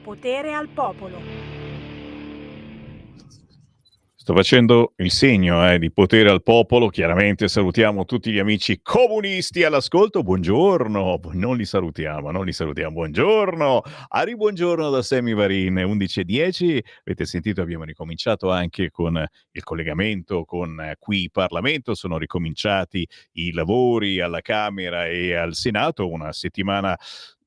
potere al popolo. Sto facendo il segno di potere al popolo. Chiaramente salutiamo tutti gli amici comunisti all'ascolto. Buongiorno, non li salutiamo. Buongiorno, buongiorno da Sammy Varin, 11:10. Avete sentito, abbiamo ricominciato anche con il collegamento con qui Parlamento. Sono ricominciati i lavori alla Camera e al Senato, una settimana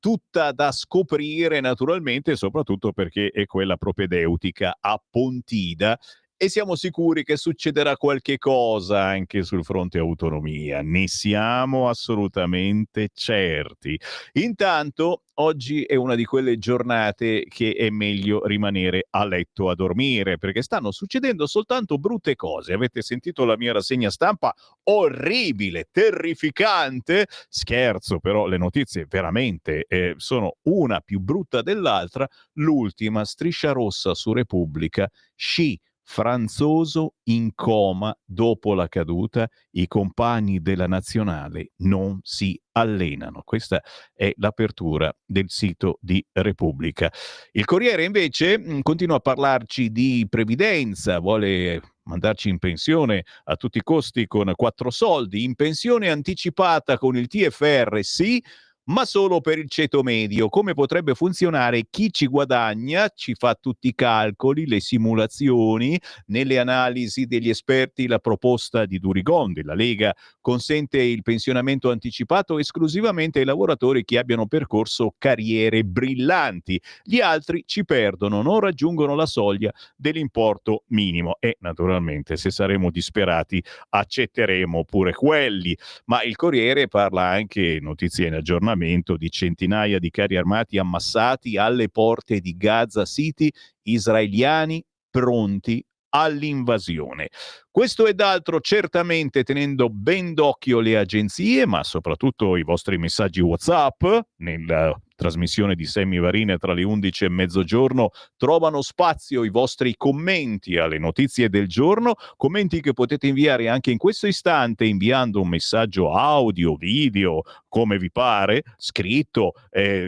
tutta da scoprire naturalmente, soprattutto perché è quella propedeutica a Pontida e siamo sicuri che succederà qualche cosa anche sul fronte autonomia, ne siamo assolutamente certi. Intanto oggi è una di quelle giornate che è meglio rimanere a letto a dormire, perché stanno succedendo soltanto brutte cose. Avete sentito la mia rassegna stampa? Orribile, terrificante. Scherzo, però le notizie veramente sono una più brutta dell'altra. L'ultima, striscia rossa su Repubblica, sci Franzoso in coma dopo la caduta, i compagni della nazionale non si allenano. Questa è l'apertura del sito di Repubblica. Il Corriere invece continua a parlarci di previdenza, vuole mandarci in pensione a tutti i costi con 4 soldi, in pensione anticipata con il TFR sì, ma solo per il ceto medio. Come potrebbe funzionare? Chi ci guadagna ci fa tutti i calcoli, le simulazioni, nelle analisi degli esperti la proposta di Durigon della Lega consente il pensionamento anticipato esclusivamente ai lavoratori che abbiano percorso carriere brillanti. Gli altri ci perdono, non raggiungono la soglia dell'importo minimo e naturalmente se saremo disperati accetteremo pure quelli. Ma il Corriere parla anche, notizie in aggiornamento, di centinaia di carri armati ammassati alle porte di Gaza City, israeliani pronti all'invasione. Questo ed altro certamente tenendo ben d'occhio le agenzie, ma soprattutto i vostri messaggi WhatsApp nella trasmissione di Sammy Varin tra le 11 e mezzogiorno trovano spazio i vostri commenti alle notizie del giorno, commenti che potete inviare anche in questo istante inviando un messaggio audio, video, come vi pare, scritto,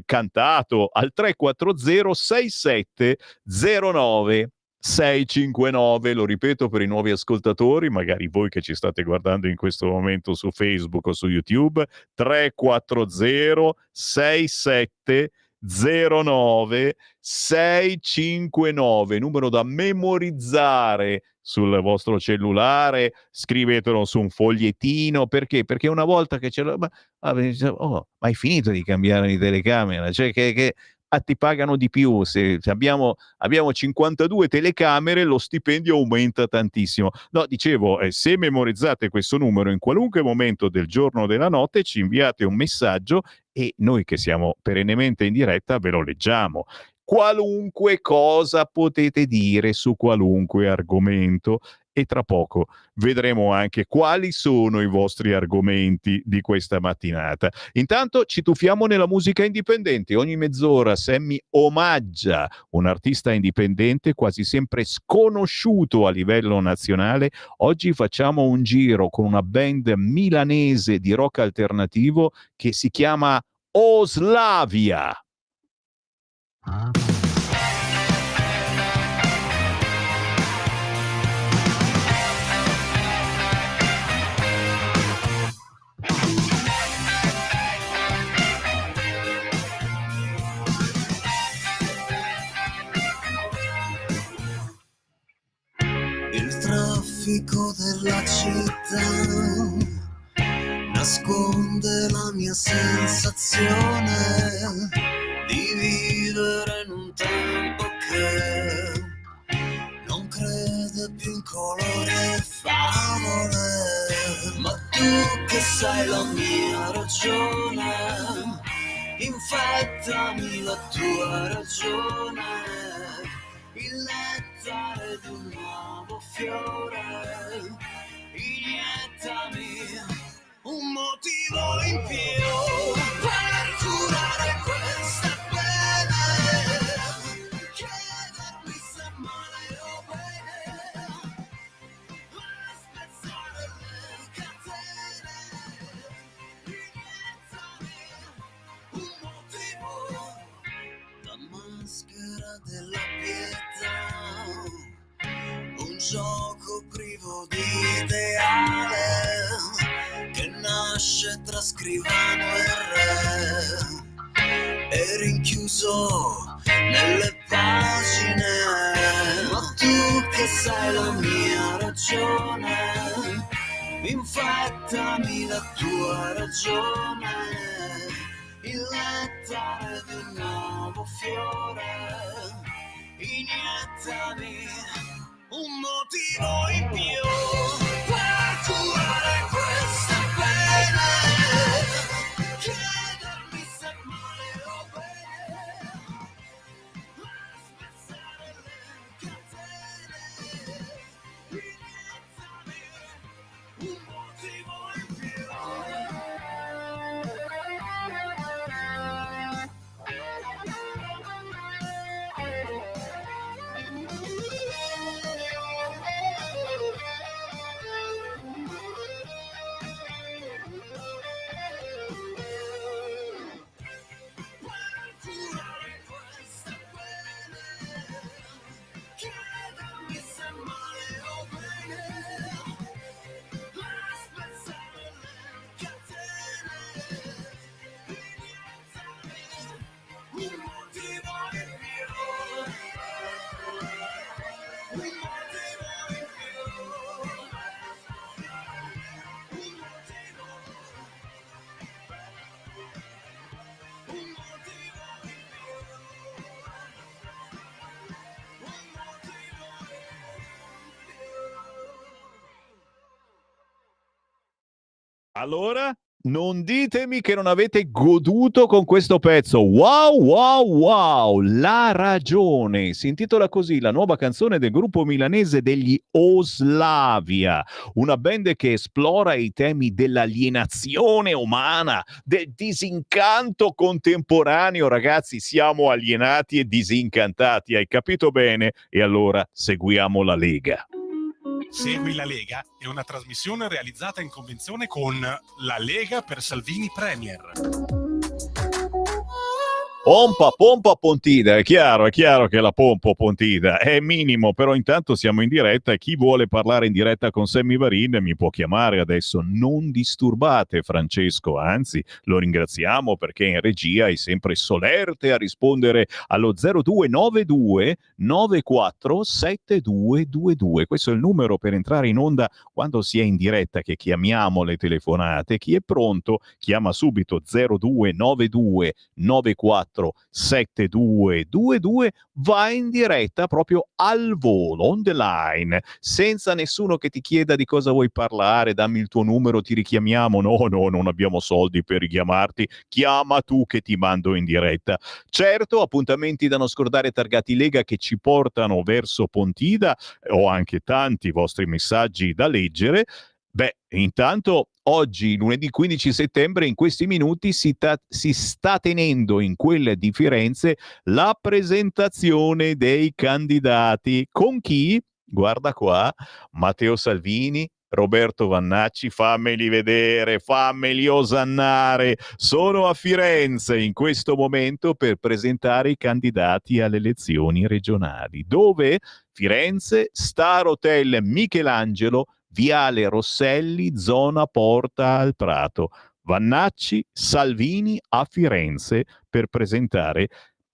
cantato al 340 6709 659, lo ripeto per i nuovi ascoltatori, magari voi che ci state guardando in questo momento su Facebook o su YouTube, 340 6709 659, numero da memorizzare sul vostro cellulare, scrivetelo su un fogliettino, perché? Perché una volta che ce l'ho, ma hai finito di cambiare di telecamera, cioè che ti pagano di più, se abbiamo 52 telecamere lo stipendio aumenta tantissimo. No, dicevo, se memorizzate questo numero in qualunque momento del giorno o della notte ci inviate un messaggio e noi che siamo perennemente in diretta ve lo leggiamo. Qualunque cosa potete dire su qualunque argomento e tra poco vedremo anche quali sono i vostri argomenti di questa mattinata. Intanto ci tuffiamo nella musica indipendente. Ogni mezz'ora Sammy omaggia un artista indipendente quasi sempre sconosciuto a livello nazionale. Oggi facciamo un giro con una band milanese di rock alternativo che si chiama Oslavia. Il traffico della città nasconde la mia sensazione di vivere in un tempo che non crede più in colore e favole. Ma tu che sai la mia ragione, infettami la tua ragione, il nettare di un nuovo fiore, iniettami un motivo in più per curare queste pene, chiedermi se male o bene, spezzare le catene, iniettami un motivo. maschera della pietà, un gioco privo di ideale che nasce tra scrivano e re e rinchiuso nelle pagine. Ma tu che sei la mia ragione, infettami la tua ragione, il nettare di un nuovo fiore, iniettami un motivo in più per curare queste pene, chiedermi se male o bene, spezzare le catene, iniettami un motivo in più. Chiedermi se male o bene, spezzare le catene, iniettami un motivo in più, un motivo in più, un motivo, un motivo in più, un motivo in più. Allora, non ditemi che non avete goduto con questo pezzo. Wow, wow, wow! La ragione. Si intitola così la nuova canzone del gruppo milanese degli Oslavia, una band che esplora i temi dell'alienazione umana, del disincanto contemporaneo. Ragazzi, siamo alienati e disincantati, hai capito bene? E allora seguiamo la Lega. Segui la Lega è una trasmissione realizzata in convenzione con la Lega per Salvini Premier. Pompa Pontida, è chiaro che la pompa Pontida è minimo, però intanto siamo in diretta e chi vuole parlare in diretta con Sammy Varin mi può chiamare adesso. Non disturbate Francesco, anzi lo ringraziamo perché in regia è sempre solerte a rispondere allo 0292 94 7222. Questo è il numero per entrare in onda quando si è in diretta, che chiamiamo le telefonate. Chi è pronto chiama subito 0292 94 7222, va in diretta proprio al volo, on the line, senza nessuno che ti chieda di cosa vuoi parlare, dammi il tuo numero, ti richiamiamo. No, non abbiamo soldi per richiamarti, chiama tu che ti mando in diretta. Certo, appuntamenti da non scordare targati Lega che ci portano verso Pontida. Ho anche tanti vostri messaggi da leggere. Beh, intanto oggi, lunedì 15 settembre, in questi minuti si sta tenendo in quella di Firenze la presentazione dei candidati. Con chi? Guarda qua, Matteo Salvini, Roberto Vannacci, fammeli vedere, fammeli osannare. Sono a Firenze in questo momento per presentare i candidati alle elezioni regionali. Dove? Firenze, Star Hotel Michelangelo, Viale Rosselli, zona Porta al Prato. Vannacci, Salvini a Firenze per presentare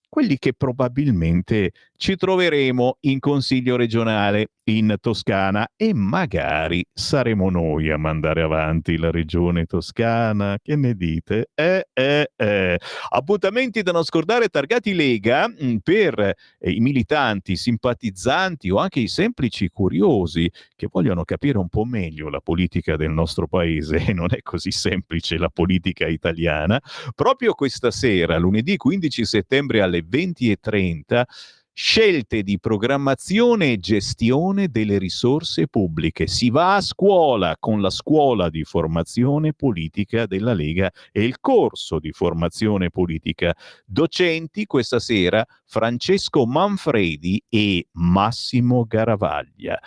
quelli che probabilmente ci troveremo in Consiglio regionale in Toscana e magari saremo noi a mandare avanti la regione toscana. Che ne dite? Appuntamenti da non scordare targati Lega per i militanti, simpatizzanti o anche i semplici curiosi che vogliono capire un po' meglio la politica del nostro paese. E non è così semplice la politica italiana. Proprio questa sera, lunedì 15 settembre alle 20:30, scelte di programmazione e gestione delle risorse pubbliche. Si va a scuola con la scuola di formazione politica della Lega e il corso di formazione politica. Docenti questa sera Francesco Manfredi e Massimo Garavaglia.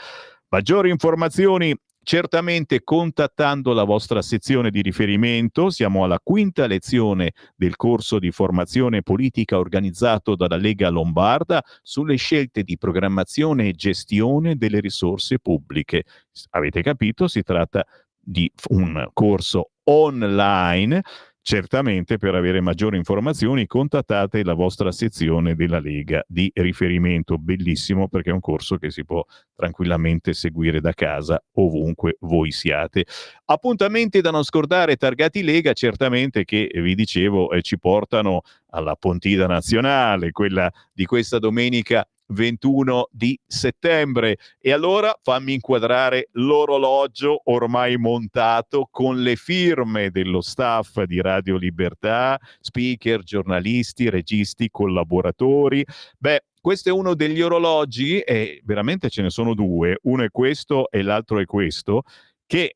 Maggiori informazioni certamente contattando la vostra sezione di riferimento. Siamo alla quinta lezione del corso di formazione politica organizzato dalla Lega Lombarda sulle scelte di programmazione e gestione delle risorse pubbliche. Avete capito, si tratta di un corso online. Certamente, per avere maggiori informazioni contattate la vostra sezione della Lega di riferimento. Bellissimo, perché è un corso che si può tranquillamente seguire da casa ovunque voi siate. Appuntamenti da non scordare targati Lega, certamente, che vi dicevo ci portano alla Pontida Nazionale, quella di questa domenica 21 di settembre. E allora fammi inquadrare l'orologio ormai montato con le firme dello staff di Radio Libertà, speaker, giornalisti, registi, collaboratori. Beh, questo è uno degli orologi, e veramente ce ne sono due, uno è questo e l'altro è questo, che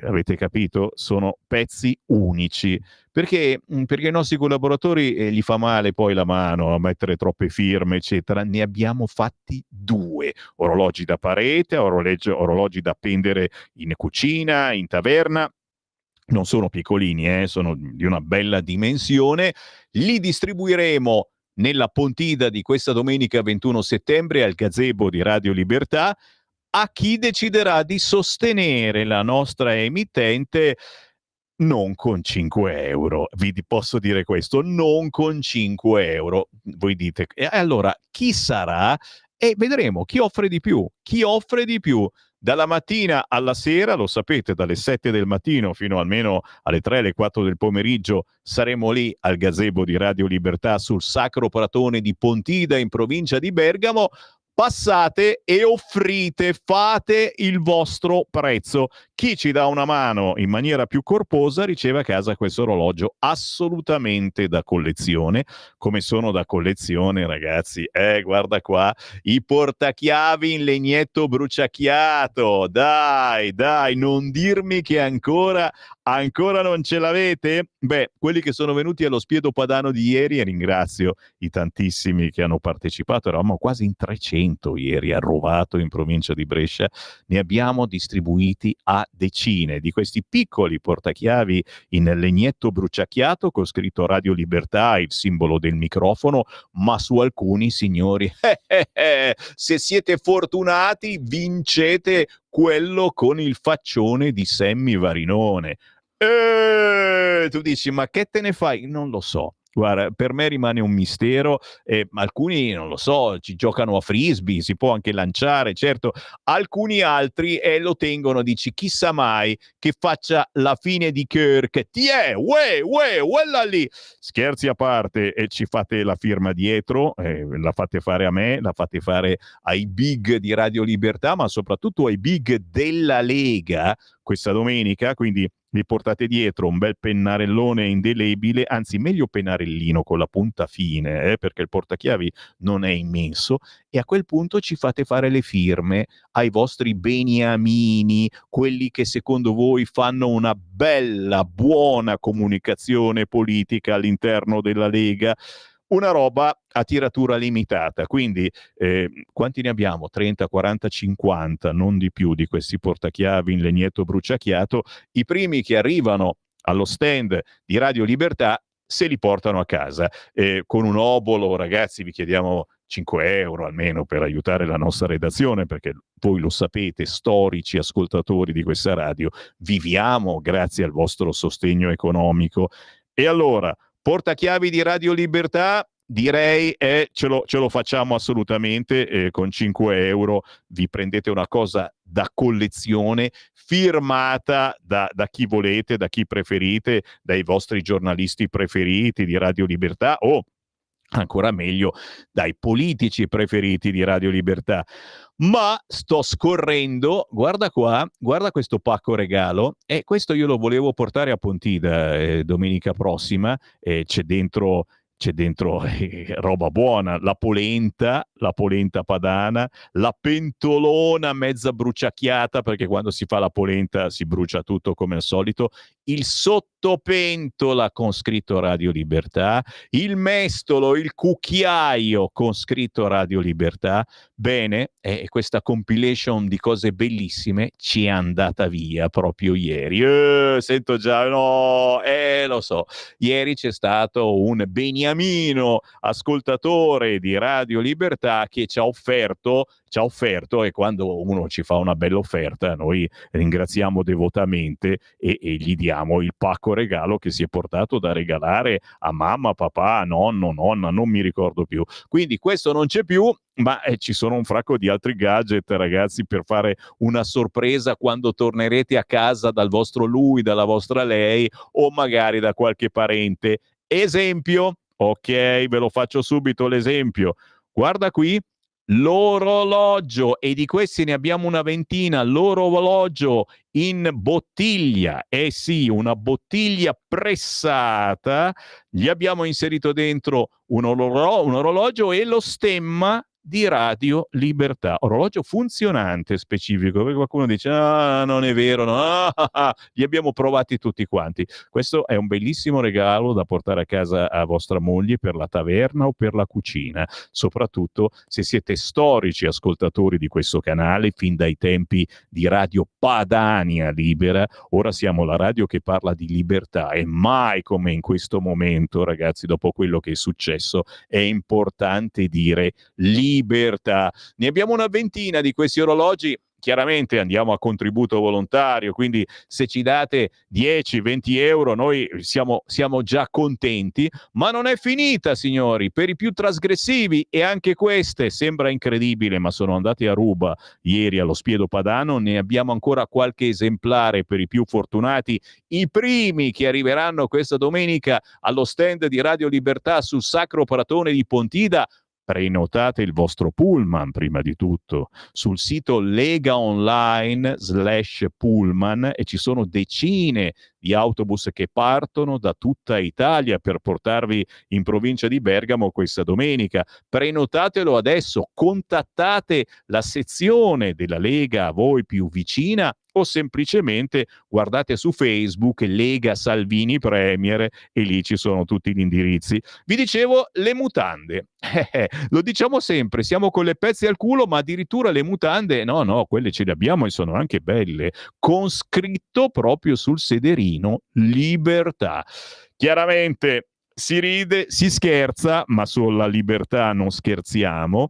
avete capito, sono pezzi unici. Perché ai nostri collaboratori gli fa male poi la mano a mettere troppe firme, eccetera. Ne abbiamo fatti due: orologi da parete, orologi da appendere in cucina, in taverna. Non sono piccolini, sono di una bella dimensione. Li distribuiremo nella Pontida di questa domenica 21 settembre al gazebo di Radio Libertà a chi deciderà di sostenere la nostra emittente non con 5 euro. Posso dire questo, non con 5 euro. Voi dite, e allora chi sarà? E vedremo chi offre di più. Chi offre di più? Dalla mattina alla sera, lo sapete, dalle 7 del mattino fino almeno alle 3, alle 4 del pomeriggio, saremo lì al gazebo di Radio Libertà sul Sacro Pratone di Pontida in provincia di Bergamo. Passate e offrite, fate il vostro prezzo. Chi ci dà una mano in maniera più corposa riceve a casa questo orologio assolutamente da collezione. Come sono da collezione, ragazzi? Guarda qua, i portachiavi in legnetto bruciacchiato. Dai, non dirmi che ancora non ce l'avete? Beh, quelli che sono venuti allo Spiedo Padano di ieri, e ringrazio i tantissimi che hanno partecipato, eravamo quasi in 300 ieri a Rovato in provincia di Brescia, ne abbiamo distribuiti a decine di questi piccoli portachiavi in legnetto bruciacchiato con scritto Radio Libertà, il simbolo del microfono, ma su alcuni, signori, se siete fortunati vincete quello con il faccione di Sammy Varinone. Tu dici, ma che te ne fai? Non lo so. Guarda, per me rimane un mistero. Alcuni, non lo so, ci giocano a frisbee, si può anche lanciare, certo. Alcuni altri lo tengono, dici, chissà mai che faccia la fine di Kirk. Quella lì. Scherzi a parte, ci fate la firma dietro, la fate fare a me, la fate fare ai big di Radio Libertà, ma soprattutto ai big della Lega questa domenica, quindi vi portate dietro un bel pennarellone indelebile, anzi meglio pennarellino con la punta fine, perché il portachiavi non è immenso, e a quel punto ci fate fare le firme ai vostri beniamini, quelli che secondo voi fanno una bella, buona comunicazione politica all'interno della Lega. Una roba a tiratura limitata, quindi quanti ne abbiamo? 30, 40, 50, non di più, di questi portachiavi in legnetto bruciacchiato. I primi che arrivano allo stand di Radio Libertà se li portano a casa con un obolo. Ragazzi, vi chiediamo 5 euro almeno per aiutare la nostra redazione, perché voi lo sapete, storici ascoltatori di questa radio, viviamo grazie al vostro sostegno economico. E allora, portachiavi di Radio Libertà, direi ce lo facciamo assolutamente, con 5 euro vi prendete una cosa da collezione, firmata da chi volete, da chi preferite, dai vostri giornalisti preferiti di Radio Libertà, o ancora meglio dai politici preferiti di Radio Libertà. Ma sto scorrendo, guarda qua, guarda questo pacco regalo, e questo io lo volevo portare a Pontida domenica prossima. C'è dentro roba buona, la polenta la polenta padana, la pentolona mezza bruciacchiata, perché quando si fa la polenta si brucia tutto come al solito, il sottopentola con scritto Radio Libertà, il mestolo, il cucchiaio con scritto Radio Libertà. Bene, questa compilation di cose bellissime ci è andata via proprio ieri. Sento già, no, lo so. Ieri c'è stato un beniamino ascoltatore di Radio Libertà che ci ha offerto, e quando uno ci fa una bella offerta noi ringraziamo devotamente e gli diamo il pacco regalo che si è portato da regalare a mamma, papà, nonno, nonna, non mi ricordo più. Quindi questo non c'è più, ma ci sono un fracco di altri gadget, ragazzi, per fare una sorpresa quando tornerete a casa dal vostro lui, dalla vostra lei o magari da qualche parente. Esempio, ok, ve lo faccio subito l'esempio. Guarda qui, l'orologio, e di questi ne abbiamo una ventina, l'orologio in bottiglia, sì, una bottiglia pressata, gli abbiamo inserito dentro un orologio e lo stemma di Radio Libertà, orologio funzionante specifico, perché qualcuno dice non è vero, no, li abbiamo provati tutti quanti. Questo è un bellissimo regalo da portare a casa a vostra moglie per la taverna o per la cucina, soprattutto se siete storici ascoltatori di questo canale fin dai tempi di Radio Padania Libera. Ora siamo la radio che parla di libertà e mai come in questo momento, ragazzi, dopo quello che è successo, è importante dire libertà. Ne abbiamo una ventina di questi orologi. Chiaramente andiamo a contributo volontario, quindi se ci date 10-20 euro noi siamo già contenti, ma non è finita, signori. Per i più trasgressivi, e anche queste sembra incredibile ma sono andati a ruba ieri allo Spiedo Padano, ne abbiamo ancora qualche esemplare per i più fortunati, i primi che arriveranno questa domenica allo stand di Radio Libertà sul Sacro Pratone di Pontida. Prenotate il vostro pullman prima di tutto sul sito legaonline/pullman e ci sono decine di autobus che partono da tutta Italia per portarvi in provincia di Bergamo questa domenica. Prenotatelo adesso, contattate la sezione della Lega a voi più vicina o semplicemente guardate su Facebook Lega Salvini Premier e lì ci sono tutti gli indirizzi. Vi dicevo le mutande. Lo diciamo sempre, siamo con le pezze al culo, ma addirittura le mutande, no, quelle ce le abbiamo e sono anche belle, con scritto proprio sul sederino Libertà. Chiaramente si ride, si scherza, ma sulla libertà non scherziamo.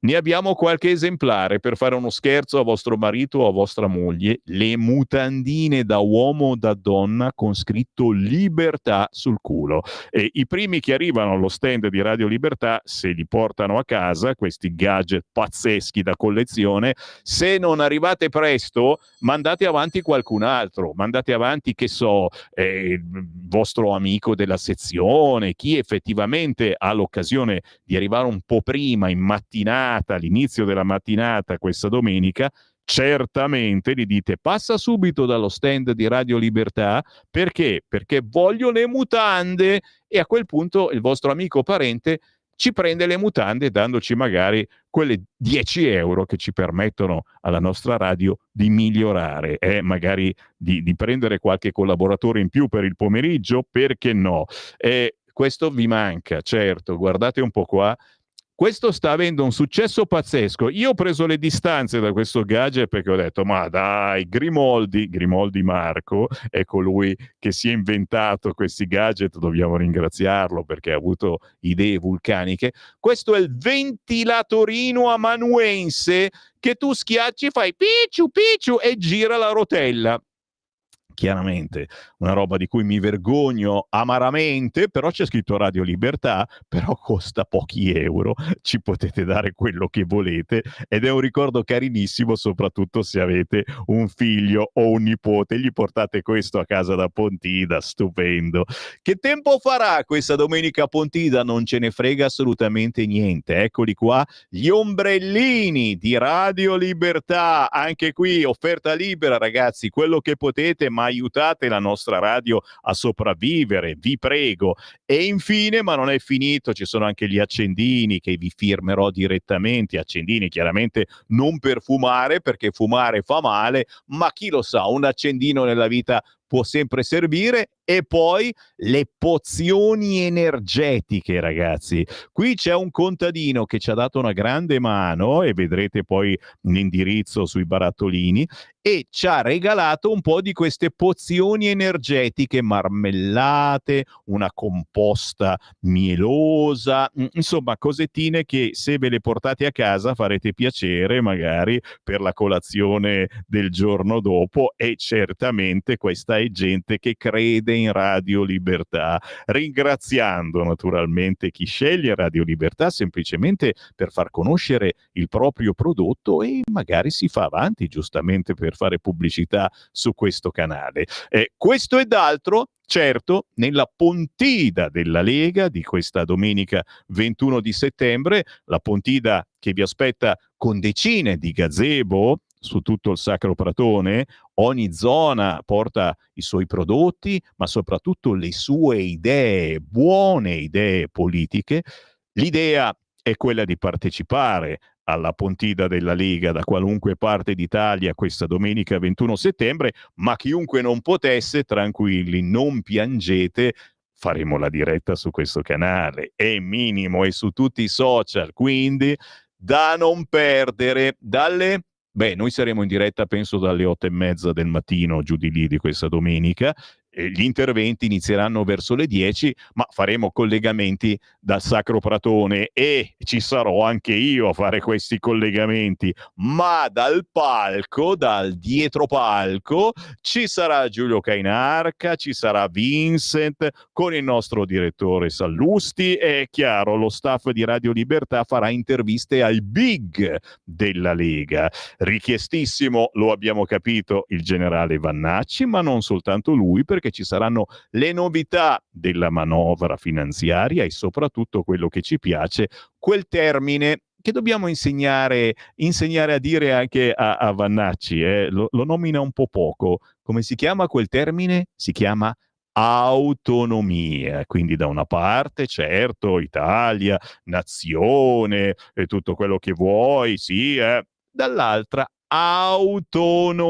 Ne abbiamo qualche esemplare per fare uno scherzo a vostro marito o a vostra moglie, le mutandine da uomo o da donna con scritto libertà sul culo. E i primi che arrivano allo stand di Radio Libertà, se li portano a casa, questi gadget pazzeschi da collezione, se non arrivate presto, mandate avanti qualcun altro, mandate avanti, che so, il vostro amico della sezione, chi effettivamente ha l'occasione di arrivare un po' prima, in mattinata, all'inizio della mattinata questa domenica, certamente gli dite passa subito dallo stand di Radio Libertà. Perché? Perché voglio le mutande, e a quel punto il vostro amico o parente ci prende le mutande dandoci magari quelle 10 euro che ci permettono alla nostra radio di migliorare, magari di prendere qualche collaboratore in più per il pomeriggio, perché no? Questo vi manca, certo, guardate un po' qua. Questo sta avendo un successo pazzesco. Io ho preso le distanze da questo gadget perché ho detto ma dai, Grimoldi Marco è colui che si è inventato questi gadget, dobbiamo ringraziarlo perché ha avuto idee vulcaniche. Questo è il ventilatorino amanuense che tu schiacci, fai picciu picciu e gira la rotella. Chiaramente una roba di cui mi vergogno amaramente, però c'è scritto Radio Libertà, però costa pochi euro, ci potete dare quello che volete ed è un ricordo carinissimo, soprattutto se avete un figlio o un nipote, gli portate questo a casa da Pontida, stupendo. Che tempo farà questa domenica a Pontida? Non ce ne frega assolutamente niente, eccoli qua gli ombrellini di Radio Libertà, anche qui offerta libera, ragazzi, quello che potete, ma aiutate la nostra nostra radio a sopravvivere, vi prego. E infine, ma non è finito, ci sono anche gli accendini che vi firmerò direttamente, accendini chiaramente non per fumare, perché fumare fa male, ma chi lo sa, un accendino nella vita può sempre servire. E poi le pozioni energetiche, ragazzi. Qui c'è un contadino che ci ha dato una grande mano, e vedrete poi l'indirizzo sui barattolini, e ci ha regalato un po' di queste pozioni energetiche, marmellate, una composta mielosa, insomma cosettine che se ve le portate a casa farete piacere magari per la colazione del giorno dopo. E certamente questa è gente che crede in Radio Libertà, ringraziando naturalmente chi sceglie Radio Libertà semplicemente per far conoscere il proprio prodotto, e magari si fa avanti giustamente per fare pubblicità su questo canale. Questo ed altro, certo, nella Pontida della Lega di questa domenica 21 di settembre, la Pontida che vi aspetta con decine di gazebo su tutto il Sacro Pratone. Ogni zona porta i suoi prodotti, ma soprattutto le sue idee, buone idee politiche. L'idea è quella di partecipare alla Pontida della Lega da qualunque parte d'Italia questa domenica 21 settembre, ma chiunque non potesse, tranquilli, non piangete, faremo la diretta su questo canale, è minimo, e su tutti i social, quindi da non perdere noi saremo in diretta penso dalle 8:30 del mattino, giù di lì, di questa domenica. Gli interventi inizieranno verso le 10, ma faremo collegamenti dal Sacro Pratone, e ci sarò anche io a fare questi collegamenti, ma dal palco, dal dietro palco, ci sarà Giulio Cainarca, ci sarà Vincent con il nostro direttore Sallusti, e è chiaro, lo staff di Radio Libertà farà interviste ai big della Lega. Richiestissimo, lo abbiamo capito, il generale Vannacci, ma non soltanto lui, perché ci saranno le novità della manovra finanziaria e soprattutto quello che ci piace, quel termine che dobbiamo insegnare a dire anche a Vannacci, lo nomina un po' poco. Come si chiama quel termine? Si chiama autonomia. Quindi da una parte, certo, Italia, nazione e tutto quello che vuoi, sì, dall'altra autonomia.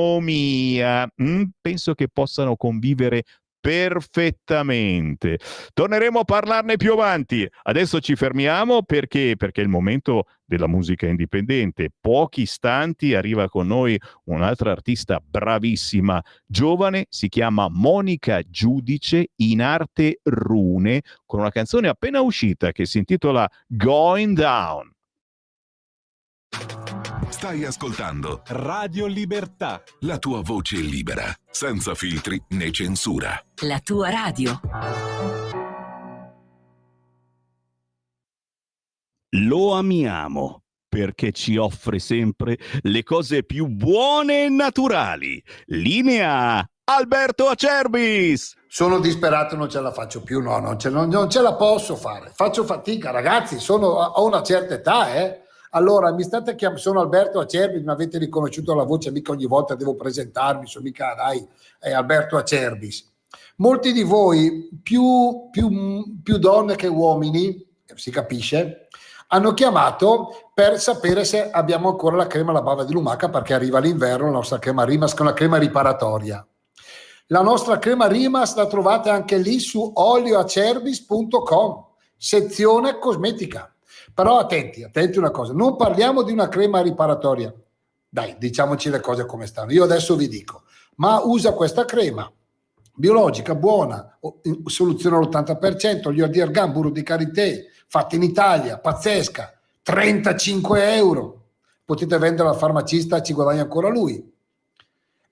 Penso che possano convivere perfettamente. Torneremo a parlarne più avanti. Adesso ci fermiamo perché è il momento della musica indipendente. Pochi istanti arriva con noi un'altra artista bravissima, giovane, si chiama Monica Giudice, in arte rune, con una canzone appena uscita che si intitola Going Down. Stai ascoltando Radio Libertà. la tua voce libera, senza filtri né censura. La tua radio. Lo amiamo perché ci offre sempre le cose più buone e naturali. Linea Alberto Acerbis. Sono disperato, non ce la faccio più, no, non ce la posso fare. Faccio fatica, ragazzi, ho una certa età, Allora, mi state chiamando, sono Alberto Acerbis, mi avete riconosciuto la voce, mica ogni volta devo presentarmi, sono mica, dai, è Alberto Acerbis. Molti di voi, più donne che uomini, si capisce, hanno chiamato per sapere se abbiamo ancora la crema alla bava di lumaca, perché arriva l'inverno, la nostra crema Rimas, che è una crema riparatoria. La nostra crema Rimas la trovate anche lì su olioacerbis.com, sezione cosmetica. Però attenti una cosa, non parliamo di una crema riparatoria, dai, diciamoci le cose come stanno. Io adesso vi dico, ma usa questa crema biologica, buona, soluzione all'80%, olio di argan, burro di karité, fatta in Italia, pazzesca, 35 €. Potete vendere al farmacista, ci guadagna ancora lui.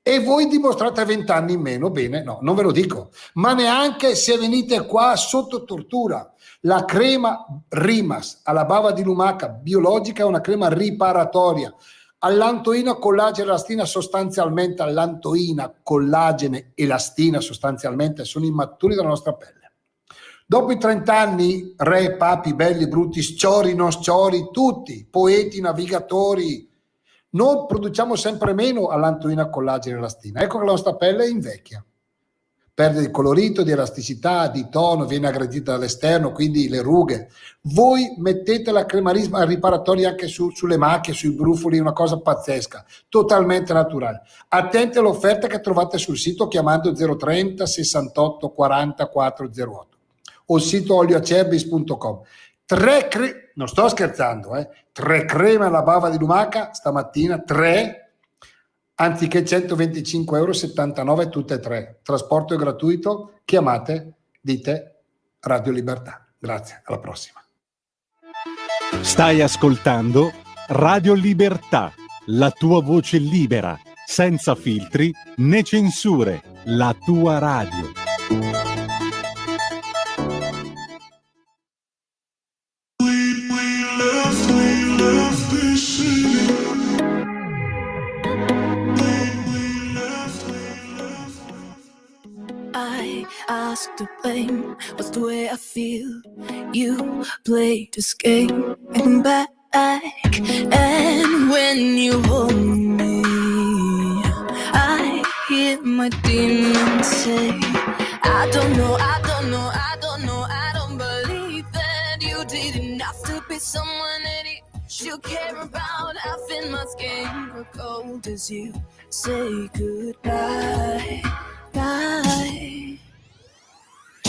E voi dimostrate 20 anni in meno, bene, no, non ve lo dico, ma neanche se venite qua sotto tortura. La crema Rimas alla bava di lumaca biologica è una crema riparatoria. Allantoina, collagene, elastina, sostanzialmente allantoina, collagene, elastina sostanzialmente sono i mattoni della nostra pelle. Dopo i 30 anni, re, papi, belli, brutti, sciori, non sciori, tutti, poeti, navigatori, noi produciamo sempre meno allantoina, collagene, elastina. Ecco che la nostra pelle invecchia. perde di colorito, di elasticità, di tono, viene aggredita dall'esterno, quindi le rughe. Voi mettete la crema riparatoria anche sulle macchie, sui brufoli, una cosa pazzesca, totalmente naturale. Attenti all'offerta che trovate sul sito chiamando 030 68 40 408 o il sito olioacerbis.com. Non sto scherzando, 3 creme alla bava di lumaca stamattina, 3, anziché 125,79 € tutte e 3. Trasporto è gratuito, chiamate, dite Radio Libertà. Grazie, alla prossima. Stai ascoltando Radio Libertà, la tua voce libera, senza filtri né censure, la tua radio. I ask to blame, what's the way I feel? You play this game and come back, and when you hold me, I hear my demons say, I don't know, I don't know, I don't know, I don't believe that you didn't have to be someone that you care about. I feel my skin grow cold as you say goodbye. Bye.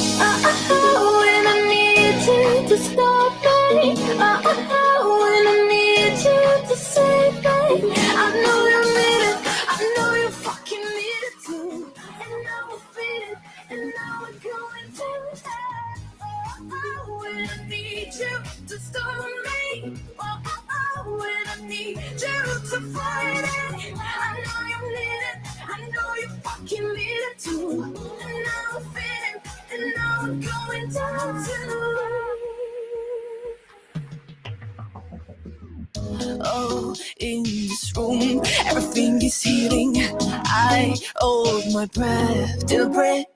When I need you to stop me, when I need you to save me, I know you need it, I know you fucking need it too, and now we're faded, and now we're going to hell. When I need you to stop me, when I need you to fight it, I know you need it, I know you fucking need it too, and now we're faded, and now we're going down to. Oh, in this room, everything is healing. I hold my breath till break,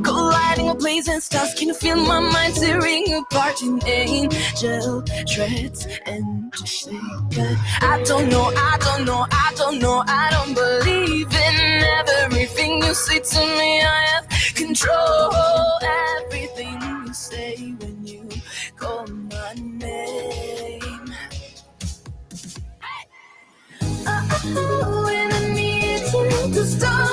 colliding a place and stars. Can you feel my mind tearing apart in angel threads and just say that I don't know, I don't know, I don't know, I don't believe in everything you say to me. I have control everything you say when you call my name. When I need you to stop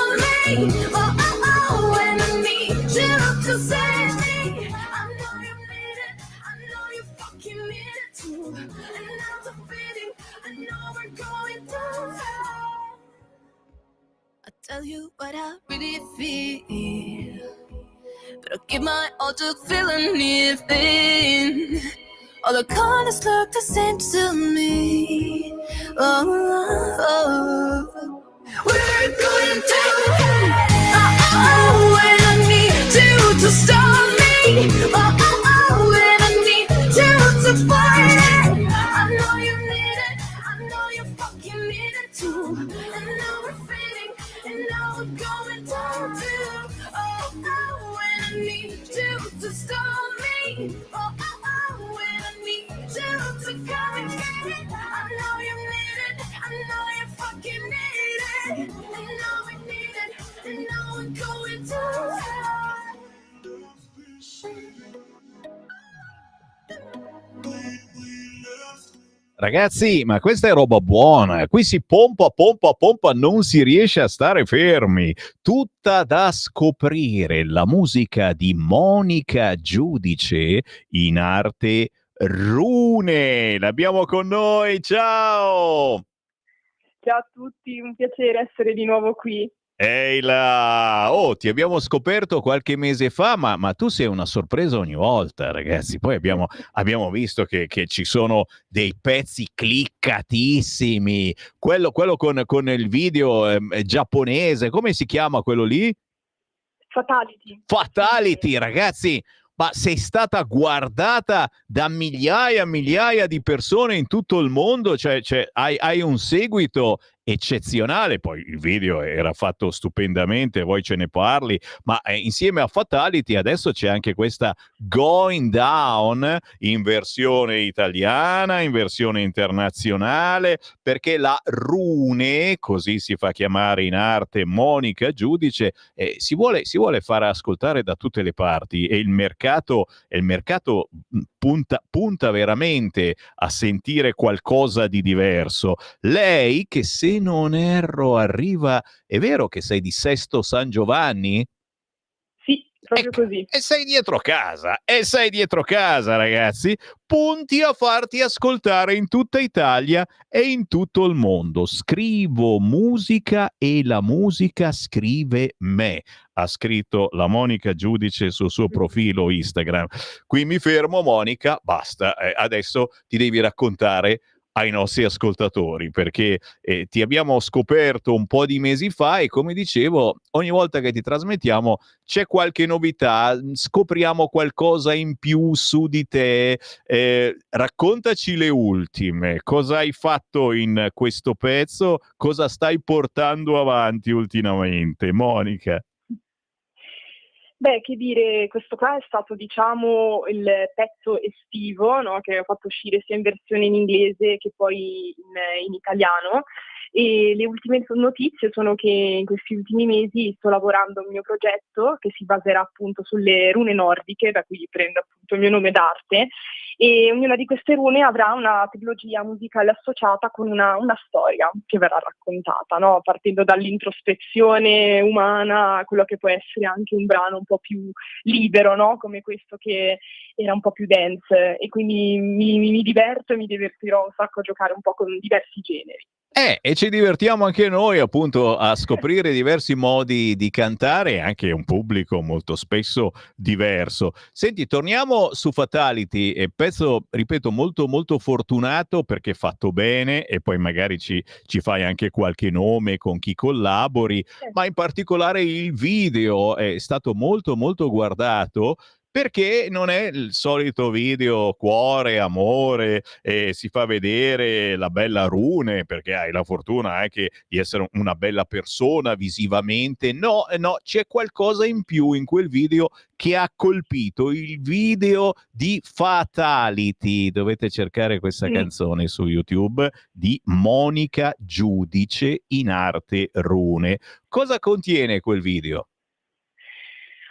me, when I need you to save me, I know you need it, I know you fucking need it too, and now I'm feeling, I know we're going down. I tell you what I really feel, but I give my all to feel anything. All the colors look the same to me. Oh, we're going to hell. When I need you to stop me. When I need you to fight it. I know you need it. I know you fucking need it too. And now we're fading. And now we're going down to. When I need you to stop me. When I need you to come and get it. I know you need it. I know you fucking need it. And now we need it. And now we're going to hell. Ragazzi, ma questa è roba buona. Qui si pompa, pompa, pompa, non si riesce a stare fermi. Tutta da scoprire, la musica di Monica Giudice in arte rune. L'abbiamo con noi, ciao! Ciao a tutti, un piacere essere di nuovo qui. Ehi là! Oh, ti abbiamo scoperto qualche mese fa, ma tu sei una sorpresa ogni volta, ragazzi. Poi abbiamo visto che ci sono dei pezzi cliccatissimi. Quello con il video giapponese, come si chiama quello lì? Fatality. Fatality, ragazzi! Ma sei stata guardata da migliaia e migliaia di persone in tutto il mondo, cioè hai un seguito eccezionale, poi il video era fatto stupendamente, voi ce ne parli, ma insieme a Fatality adesso c'è anche questa Going Down in versione italiana, in versione internazionale, perché la Rune, così si fa chiamare in arte Monica Giudice, si vuole far ascoltare da tutte le parti, e il mercato punta veramente a sentire qualcosa di diverso. Lei, che se non erro arriva, è vero che sei di Sesto San Giovanni? Sì, proprio Ecco, così. e sei dietro casa, ragazzi. Punti a farti ascoltare in tutta Italia e in tutto il mondo. Scrivo musica e la musica scrive me. Ha scritto la Monica Giudice sul suo profilo Instagram. Qui mi fermo, Monica, basta. Adesso ti devi raccontare ai nostri ascoltatori, perché ti abbiamo scoperto un po' di mesi fa e, come dicevo, ogni volta che ti trasmettiamo c'è qualche novità, scopriamo qualcosa in più su di te. Raccontaci le ultime, cosa hai fatto in questo pezzo, cosa stai portando avanti ultimamente, Monica? Beh, che dire, questo qua è stato, diciamo, il pezzo estivo, no? Che ho fatto uscire sia in versione in inglese che poi in italiano. E le ultime notizie sono che in questi ultimi mesi sto lavorando a un mio progetto che si baserà appunto sulle rune nordiche, da cui prendo appunto il mio nome d'arte, e ognuna di queste rune avrà una trilogia musicale associata con una storia che verrà raccontata, no? Partendo dall'introspezione umana a quello che può essere anche un brano un po' più libero, no? Come questo che era un po' più dance, e quindi mi diverto e mi divertirò un sacco a giocare un po' con diversi generi. E ci divertiamo anche noi, appunto, a scoprire diversi modi di cantare, anche un pubblico molto spesso diverso. Senti, torniamo su Fatality, pezzo, ripeto, molto molto fortunato, perché fatto bene, e poi magari ci fai anche qualche nome con chi collabori, ma in particolare il video è stato molto molto guardato, perché non è il solito video cuore, amore, si fa vedere la bella Rune, perché hai la fortuna anche di essere una bella persona visivamente. No, c'è qualcosa in più in quel video che ha colpito, il video di Fatality. Dovete cercare questa canzone su YouTube di Monica Giudice in arte Rune. Cosa contiene quel video?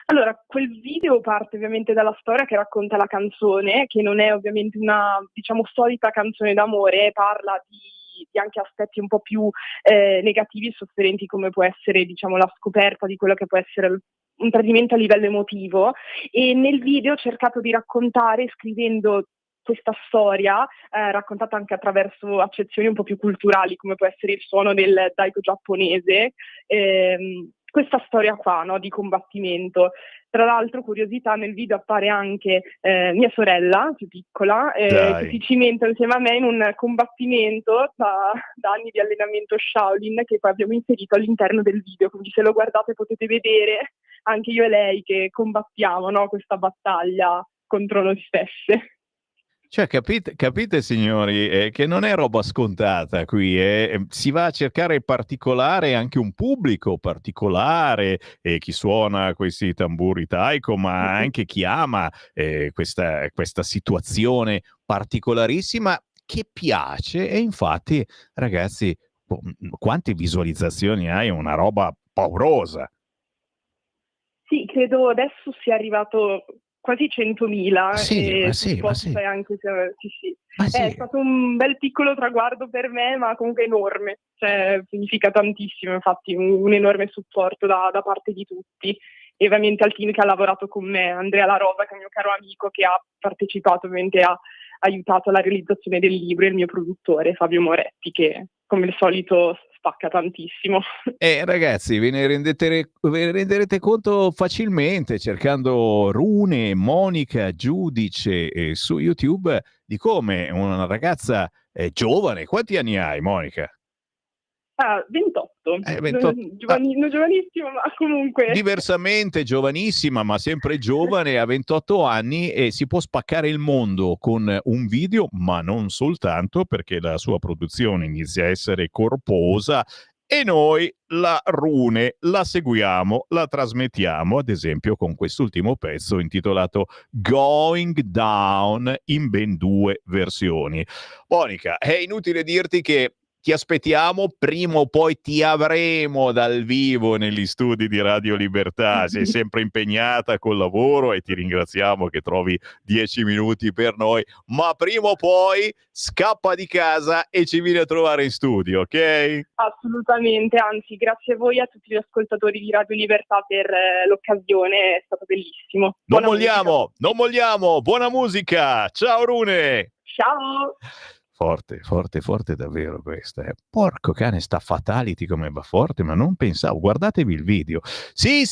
Allora, quel video parte ovviamente dalla storia che racconta la canzone, che non è ovviamente una, diciamo, solita canzone d'amore, parla di anche aspetti un po' più negativi e sofferenti, come può essere, diciamo, la scoperta di quello che può essere un tradimento a livello emotivo. E nel video ho cercato di raccontare, scrivendo questa storia, raccontata anche attraverso accezioni un po' più culturali, come può essere il suono del daiko giapponese, questa storia qua, no, di combattimento. Tra l'altro, curiosità, nel video appare anche mia sorella, più piccola, che si cimenta insieme a me in un combattimento da anni di allenamento Shaolin, che poi abbiamo inserito all'interno del video, quindi se lo guardate potete vedere anche io e lei che combattiamo, no, questa battaglia contro noi stesse. Cioè, capite signori, che non è roba scontata qui, si va a cercare particolare, anche un pubblico particolare, chi suona questi tamburi taiko, ma anche chi ama questa situazione particolarissima che piace. E infatti, ragazzi, quante visualizzazioni hai? Una roba paurosa. Sì, credo adesso sia arrivato quasi 100.000. Sì. Anche sì. Sì. È stato un bel piccolo traguardo per me, ma comunque enorme, cioè significa tantissimo, infatti un enorme supporto da parte di tutti, e ovviamente al team che ha lavorato con me, Andrea La Rosa, che è un mio caro amico, che ha partecipato, ovviamente ha aiutato alla realizzazione del libro, e il mio produttore Fabio Moretti, che come al solito spacca tantissimo. Ragazzi, ve ne renderete conto facilmente cercando Rune Monica Giudice su YouTube, di come una ragazza giovane. Quanti anni hai, Monica? 28. 28. Giovanissimo, ma comunque. Diversamente giovanissima, ma sempre giovane, a 28 anni, e si può spaccare il mondo con un video, ma non soltanto, perché la sua produzione inizia a essere corposa e noi la Rune la seguiamo, la trasmettiamo, ad esempio con quest'ultimo pezzo intitolato Going Down, in ben 2 versioni. Monica, è inutile dirti che ti aspettiamo, prima o poi ti avremo dal vivo negli studi di Radio Libertà. Sei sempre impegnata col lavoro e ti ringraziamo che trovi 10 minuti per noi, ma prima o poi scappa di casa e ci vieni a trovare in studio, ok? Assolutamente, anzi, grazie a voi e a tutti gli ascoltatori di Radio Libertà per l'occasione, è stato bellissimo. Non Buona molliamo, musica. non molliamo, buona musica, ciao Rune! Ciao! Forte, forte, forte davvero questa. Porco cane, sta Fatality come va forte, ma non pensavo. Guardatevi il video. Sì,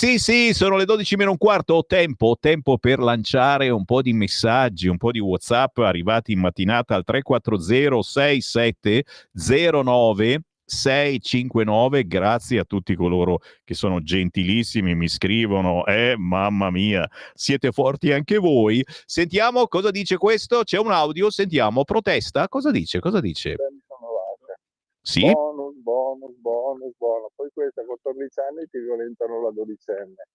sono le 12 meno un quarto. Ho tempo per lanciare un po' di messaggi, un po' di WhatsApp arrivati in mattinata al 340 6709 659. Grazie a tutti coloro che sono gentilissimi, mi scrivono, mamma mia, siete forti anche voi. Sentiamo cosa dice questo, c'è un audio, sentiamo, protesta, cosa dice? Sì? Bonus, poi questa a 14 anni ti violentano la dodicenne.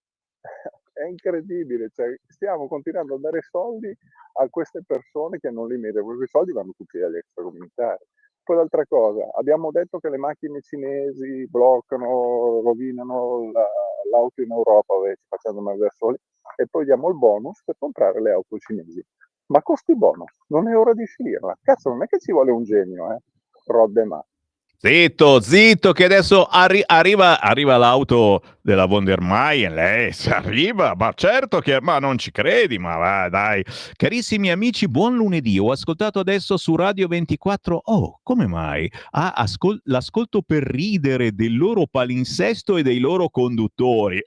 È incredibile, cioè, stiamo continuando a dare soldi a queste persone che non li meritano, perché i soldi vanno tutti agli extracomunitari. Poi l'altra cosa, abbiamo detto che le macchine cinesi bloccano, rovinano l'auto in Europa, facendo male da soli, e poi diamo il bonus per comprare le auto cinesi. Ma costi bonus, non è ora di sceglierla. Cazzo, non è che ci vuole un genio, Rodema. Zitto, che adesso arriva l'auto della von der Mayen, lei arriva, ma certo che, ma non ci credi, ma va, dai. Carissimi amici, buon lunedì, ho ascoltato adesso su Radio 24, come mai? L'ascolto per ridere del loro palinsesto e dei loro conduttori.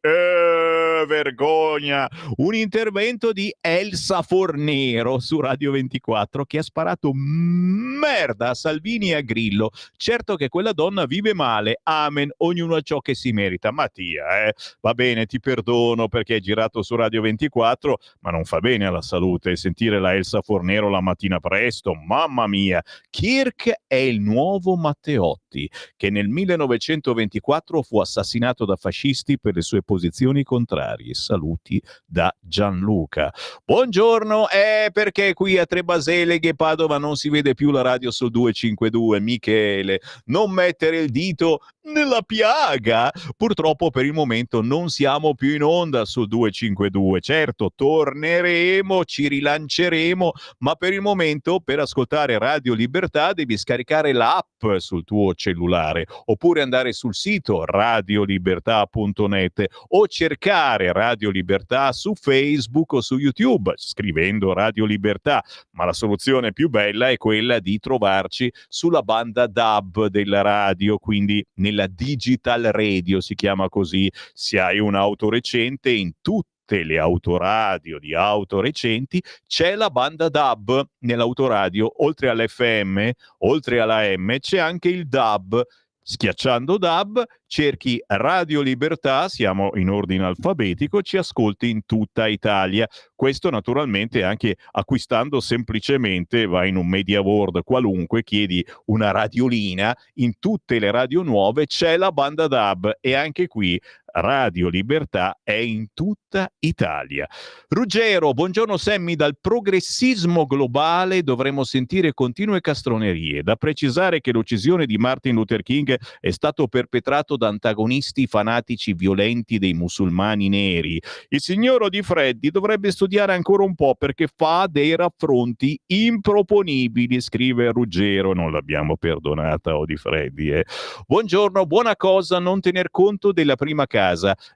Vergogna! Un intervento di Elsa Fornero su Radio 24 che ha sparato merda a Salvini e a Grillo. Certo che quella donna vive male, amen, ognuno ha ciò che si merita. Mattia, va bene, ti perdono perché hai girato su Radio 24, ma non fa bene alla salute sentire la Elsa Fornero la mattina presto, mamma mia. Kirk è il nuovo Matteotti, che nel 1924 fu assassinato da fascisti per le sue posizioni contrarie. Saluti da Gianluca. Buongiorno, perché qui a Trebaseleghe Padova non si vede più la radio sul 252, Michele, non mettere il dito nella piaga. Purtroppo per il momento non siamo più in onda sul 252. Certo, torneremo, ci rilanceremo, ma per il momento per ascoltare Radio Libertà devi scaricare l'app sul tuo cellulare oppure andare sul sito radiolibertà.net o cercare Radio Libertà su Facebook o su YouTube scrivendo Radio Libertà, ma la soluzione più bella è quella di trovarci sulla banda DAB della radio, quindi nella Digital Radio si chiama così. Se hai un'auto recente, in tutte le autoradio di auto recenti c'è la banda DAB nell'autoradio, oltre all'FM, oltre alla M c'è anche il DAB. Schiacciando DAB cerchi Radio Libertà, siamo in ordine alfabetico, ci ascolti in tutta Italia. Questo naturalmente anche acquistando semplicemente, vai in un Media World qualunque, chiedi una radiolina, in tutte le radio nuove c'è la banda DAB e anche qui Radio Libertà è in tutta Italia. Ruggero, buongiorno Sammy, dal progressismo globale dovremmo sentire continue castronerie. Da precisare che l'uccisione di Martin Luther King è stato perpetrato da antagonisti fanatici violenti dei musulmani neri. Il signor Odifreddi dovrebbe studiare ancora un po' perché fa dei raffronti improponibili, scrive Ruggero. Non l'abbiamo perdonata Odifreddi. Buongiorno, buona cosa non tener conto della prima casa.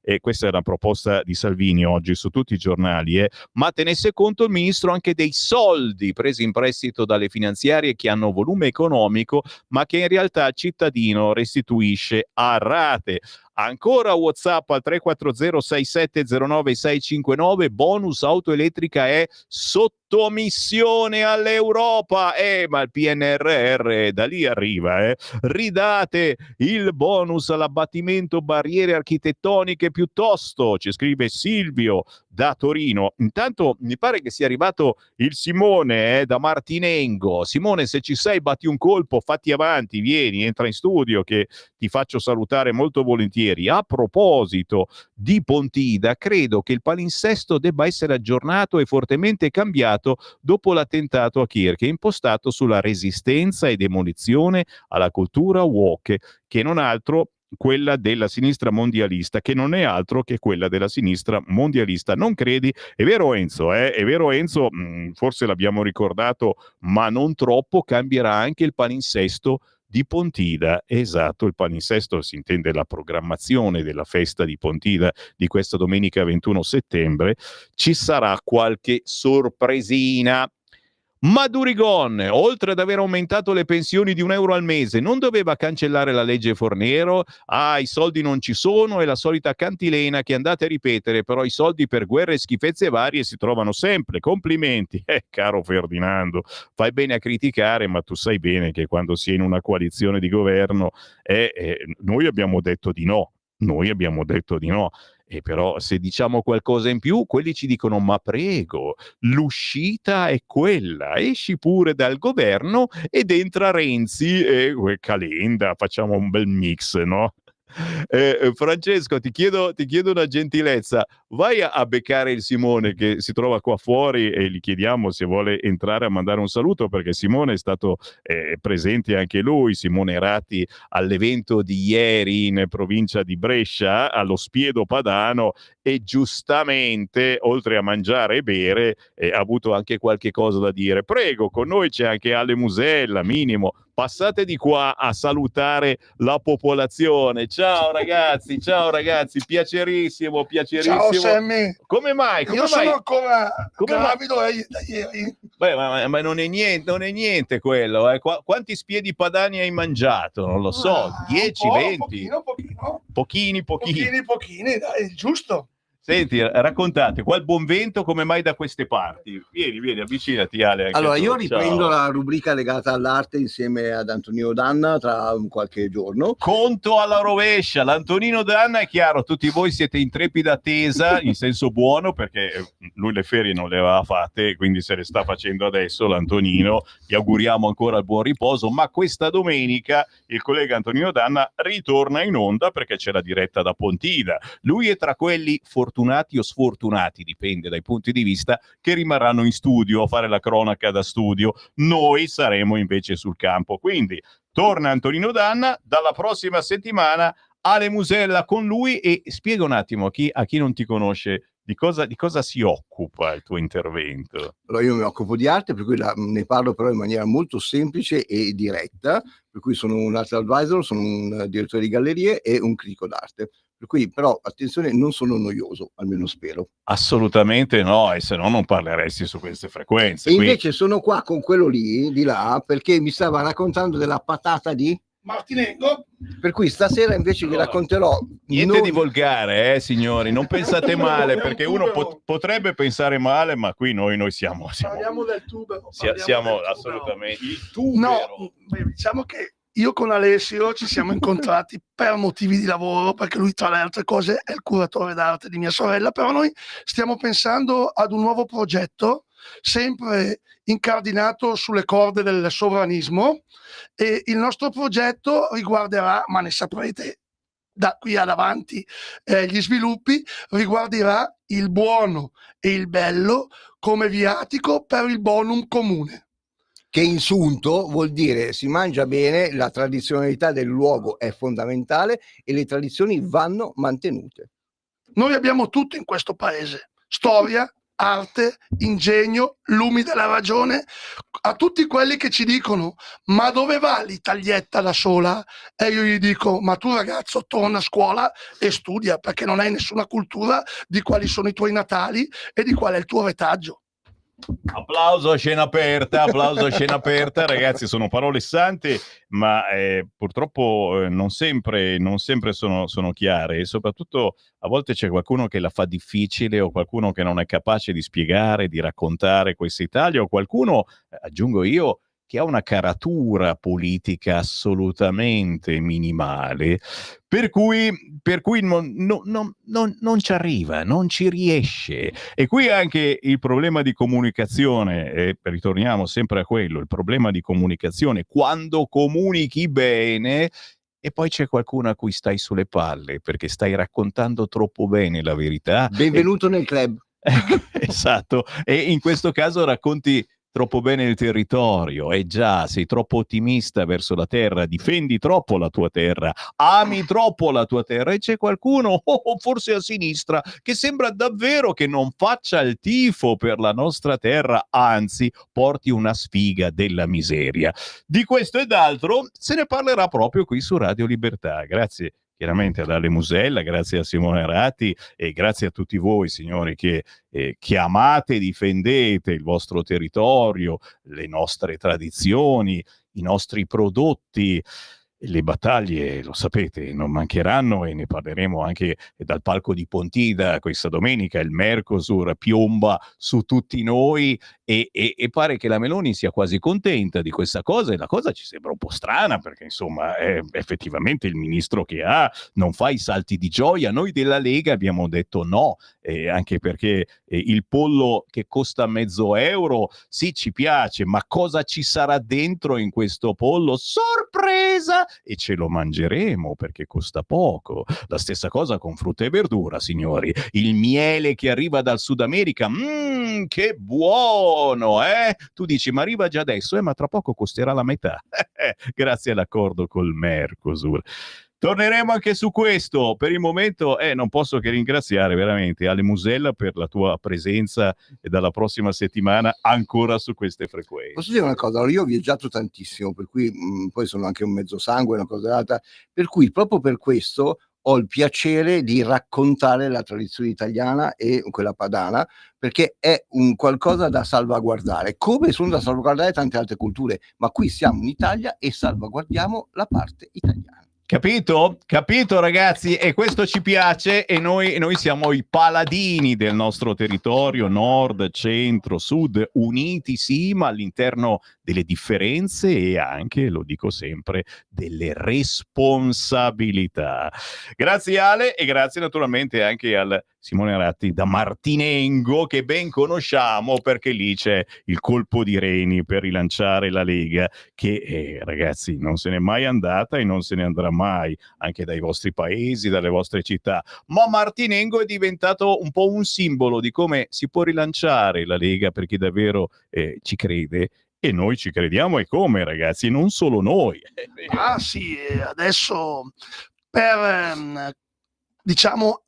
E questa è una proposta di Salvini oggi su tutti i giornali, ma tenesse conto il ministro anche dei soldi presi in prestito dalle finanziarie che hanno volume economico ma che in realtà il cittadino restituisce a rate. Ancora WhatsApp al 340 6709 659. Bonus auto elettrica è sottomissione all'Europa. Ma il PNRR da lì arriva. Ridate il bonus all'abbattimento barriere architettoniche piuttosto, ci scrive Silvio da Torino. Intanto mi pare che sia arrivato il Simone da Martinengo. Simone, se ci sei, batti un colpo, fatti avanti, vieni, entra in studio che ti faccio salutare molto volentieri. A proposito di Pontida, credo che il palinsesto debba essere aggiornato e fortemente cambiato dopo l'attentato a Kirk, impostato sulla resistenza e demolizione alla cultura woke, che non altro quella della sinistra mondialista, che non è altro che quella della sinistra mondialista. Non credi? È vero Enzo, è vero Enzo, forse l'abbiamo ricordato, ma non troppo, cambierà anche il palinsesto di Pontida. Esatto, il palinsesto si intende la programmazione della festa di Pontida di questa domenica 21 settembre. Ci sarà qualche sorpresina. Madurigon, oltre ad aver aumentato le pensioni di €1 al mese, non doveva cancellare la legge Fornero? I soldi non ci sono, è la solita cantilena che andate a ripetere, però i soldi per guerre e schifezze varie si trovano sempre. Complimenti. Caro Ferdinando, fai bene a criticare, ma tu sai bene che quando si è in una coalizione di governo noi abbiamo detto di no. E però se diciamo qualcosa in più, quelli ci dicono: ma prego, l'uscita è quella, esci pure dal governo ed entra Renzi e Calenda, facciamo un bel mix, no? Francesco, ti chiedo una gentilezza, vai a beccare il Simone che si trova qua fuori e gli chiediamo se vuole entrare a mandare un saluto, perché Simone è stato presente anche lui, Simone Ratti, all'evento di ieri in provincia di Brescia, allo Spiedo Padano, e giustamente, oltre a mangiare e bere, ha avuto anche qualche cosa da dire. Prego, con noi c'è anche Ale Musella, minimo. Passate di qua a salutare la popolazione. Ciao ragazzi, piacerissimo. Ciao Sammy. Come mai? Sono ancora gravido da ieri. Beh, ma non è niente quello. Quanti spiedi padani hai mangiato? Non lo so, 10, 20? Pochini, dai, giusto. Senti, raccontate, qua il buon vento, come mai da queste parti? Vieni, avvicinati Ale. Anche allora, tu. io riprendo Ciao. la rubrica legata all'arte insieme ad Antonino Danna tra qualche giorno. Conto alla rovescia, l'Antonino Danna è chiaro, tutti voi siete in trepida attesa, in senso buono, perché lui le ferie non le aveva fatte, quindi se le sta facendo adesso l'Antonino, gli auguriamo ancora il buon riposo, ma questa domenica il collega Antonino Danna ritorna in onda perché c'è la diretta da Pontida. Lui è tra quelli fortunati o sfortunati, dipende dai punti di vista, che rimarranno in studio a fare la cronaca da studio. Noi saremo invece sul campo. Quindi torna Antonino Danna, dalla prossima settimana Ale Musella con lui, e spiega un attimo a chi non ti conosce di cosa si occupa il tuo intervento. Allora, io mi occupo di arte, per cui ne parlo però in maniera molto semplice e diretta, per cui sono un art advisor, sono un direttore di gallerie e un critico d'arte. Per cui però, attenzione, non sono noioso, almeno spero. Assolutamente no, e se no non parleresti su queste frequenze. E invece sono qua con quello lì, di là, perché mi stava raccontando della patata di Martinengo. Per cui stasera invece vi racconterò. Niente di volgare, signori, non pensate male, perché uno potrebbe pensare male, ma qui noi siamo Parliamo del tubero. Siamo assolutamente il tubero. No, diciamo che io con Alessio ci siamo incontrati per motivi di lavoro, perché lui tra le altre cose è il curatore d'arte di mia sorella, però noi stiamo pensando ad un nuovo progetto, sempre incardinato sulle corde del sovranismo, e il nostro progetto riguarderà, ma ne saprete da qui ad avanti gli sviluppi, riguarderà il buono e il bello come viatico per il bonum comune. Che insunto vuol dire si mangia bene, la tradizionalità del luogo è fondamentale e le tradizioni vanno mantenute. Noi abbiamo tutto in questo paese: storia, arte, ingegno, lumi della ragione. A tutti quelli che ci dicono ma dove va l'Italietta da sola? E io gli dico: ma tu ragazzo torna a scuola e studia, perché non hai nessuna cultura di quali sono i tuoi natali e di qual è il tuo retaggio. Applauso a scena aperta, ragazzi, sono parole sante, ma purtroppo non sempre sono chiare, e soprattutto a volte c'è qualcuno che la fa difficile, o qualcuno che non è capace di spiegare, di raccontare questa Italia, o qualcuno, aggiungo io, che ha una caratura politica assolutamente minimale, per cui non ci arriva, non ci riesce. E qui anche il problema di comunicazione, e ritorniamo sempre a quello, il problema di comunicazione, quando comunichi bene e poi c'è qualcuno a cui stai sulle palle perché stai raccontando troppo bene la verità. Benvenuto nel club. Esatto, e in questo caso racconti troppo bene il territorio, già, sei troppo ottimista verso la terra, difendi troppo la tua terra, ami troppo la tua terra, e c'è qualcuno, forse a sinistra, che sembra davvero che non faccia il tifo per la nostra terra, anzi porti una sfiga della miseria. Di questo ed altro se ne parlerà proprio qui su Radio Libertà. Grazie chiaramente ad Ale Musella, grazie a Simone Ratti e grazie a tutti voi, signori, che amate e difendete il vostro territorio, le nostre tradizioni, i nostri prodotti. Le battaglie, lo sapete, non mancheranno, e ne parleremo anche dal palco di Pontida questa domenica. Il Mercosur piomba su tutti noi e pare che la Meloni sia quasi contenta di questa cosa, e la cosa ci sembra un po' strana perché insomma effettivamente il ministro che ha non fa i salti di gioia. Noi della Lega abbiamo detto no, anche perché il pollo che costa €0,5 sì, ci piace, ma cosa ci sarà dentro in questo pollo? Sorpresa! E ce lo mangeremo perché costa poco. La stessa cosa con frutta e verdura, signori. Il miele che arriva dal Sud America, che buono, eh? Tu dici, ma arriva già adesso, ma tra poco costerà la metà. Grazie all'accordo col Mercosur. Torneremo anche su questo. Per il momento non posso che ringraziare veramente Ale Musella per la tua presenza, e dalla prossima settimana ancora su queste frequenze. Posso dire una cosa? Allora, io ho viaggiato tantissimo, per cui poi sono anche un mezzo sangue, una cosa data, per cui proprio per questo ho il piacere di raccontare la tradizione italiana e quella padana, perché è un qualcosa da salvaguardare, come sono da salvaguardare tante altre culture, ma qui siamo in Italia e salvaguardiamo la parte italiana. Capito? Capito, ragazzi? E questo ci piace, e noi siamo i paladini del nostro territorio, nord, centro, sud, uniti sì, ma all'interno delle differenze e anche, lo dico sempre, delle responsabilità. Grazie Ale, e grazie naturalmente anche al Simone Ratti da Martinengo, che ben conosciamo perché lì c'è il colpo di reni per rilanciare la Lega, che ragazzi non se n'è mai andata e non se ne andrà mai, anche dai vostri paesi, dalle vostre città. Ma Martinengo è diventato un po' un simbolo di come si può rilanciare la Lega, perché davvero ci crede. E noi ci crediamo, e come, ragazzi, non solo noi. Ah sì, adesso per diciamo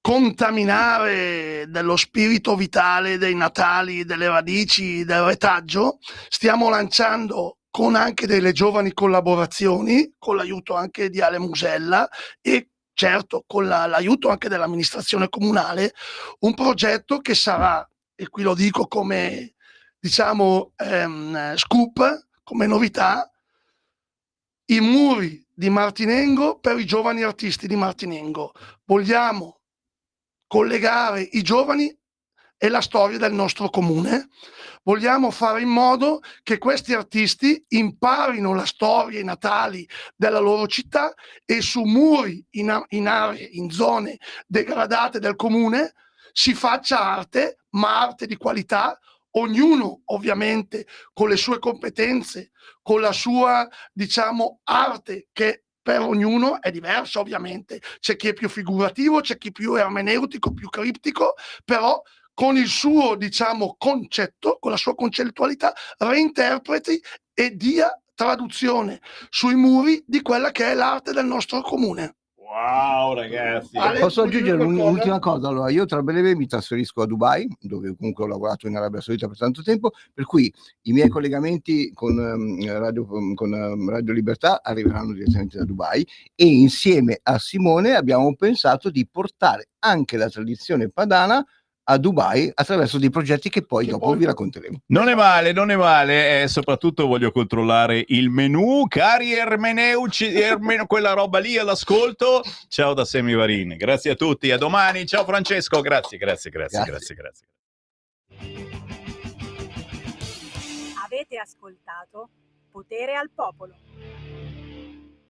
contaminare dello spirito vitale dei natali, delle radici, del retaggio, stiamo lanciando, con anche delle giovani collaborazioni, con l'aiuto anche di Ale Musella e certo con l'aiuto anche dell'amministrazione comunale, un progetto che sarà, e qui lo dico come diciamo scoop, come novità, i muri di Martinengo per i giovani artisti di Martinengo. Vogliamo collegare i giovani e la storia del nostro comune. Vogliamo fare in modo che questi artisti imparino la storia, i natali della loro città, e su muri, in aree, in zone degradate del comune si faccia arte, ma arte di qualità, ognuno ovviamente con le sue competenze, con la sua, diciamo, arte, che per ognuno è diversa ovviamente. C'è chi è più figurativo, c'è chi più ermeneutico, più criptico, però con il suo, diciamo, concetto, con la sua concettualità, reinterpreti e dia traduzione sui muri di quella che è l'arte del nostro comune. Wow, ragazzi. Posso aggiungere un'ultima cosa? Allora, io tra breve mi trasferisco a Dubai, dove comunque ho lavorato in Arabia Saudita per tanto tempo, per cui i miei collegamenti con Radio Libertà arriveranno direttamente da Dubai, e insieme a Simone abbiamo pensato di portare anche la tradizione padana a Dubai attraverso dei progetti che poi dopo vi racconteremo. Non è male, e soprattutto voglio controllare il menù, cari ermeneuci, quella roba lì all'ascolto. Ciao da Semi Varin, grazie a tutti, a domani, ciao Francesco, grazie. Avete ascoltato Potere al Popolo.